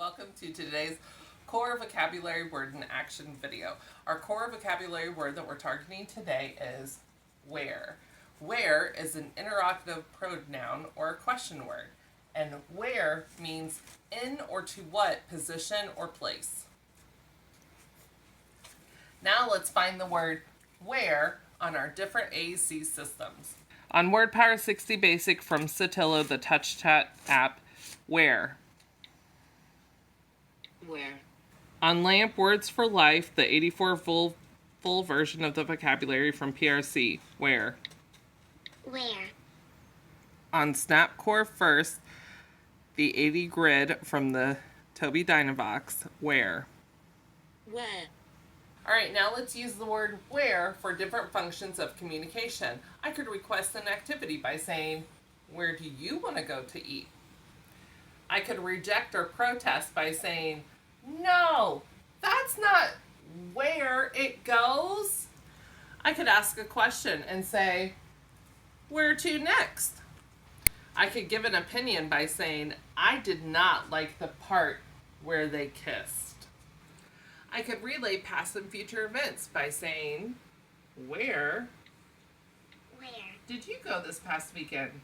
welcome to today's core vocabulary word in action video. Our core vocabulary word that we're targeting today is where. Where is an interrogative pronoun or a question word, and where means in or to what position or place. Now let's find the word where on our different AAC systems. On Word Power 60 Basic from Satillo, the Touch Chat app, where? Where? On LAMP Words for Life, the 84 full version of the vocabulary from PRC, where? Where? On Snap Core First, the 80 grid from the Tobii Dynavox, where? Where? Alright, now let's use the word where for different functions of communication. I could request an activity by saying, where do you want to go to eat? I could reject or protest by saying, no, that's not where it goes. I could ask a question and say, where to next? I could give an opinion by saying, I did not like the part where they kissed. I could relay past and future events by saying, where did you go this past weekend?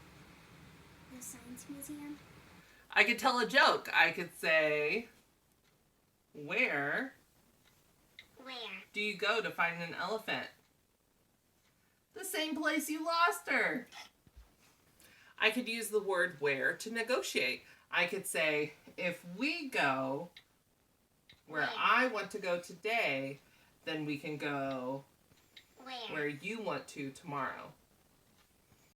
The Science Museum. I could tell a joke. I could say, where do you go to find an elephant? The same place you lost her. I could use the word where to negotiate. I could say, if we go where I want to go today, then we can go where you want to tomorrow.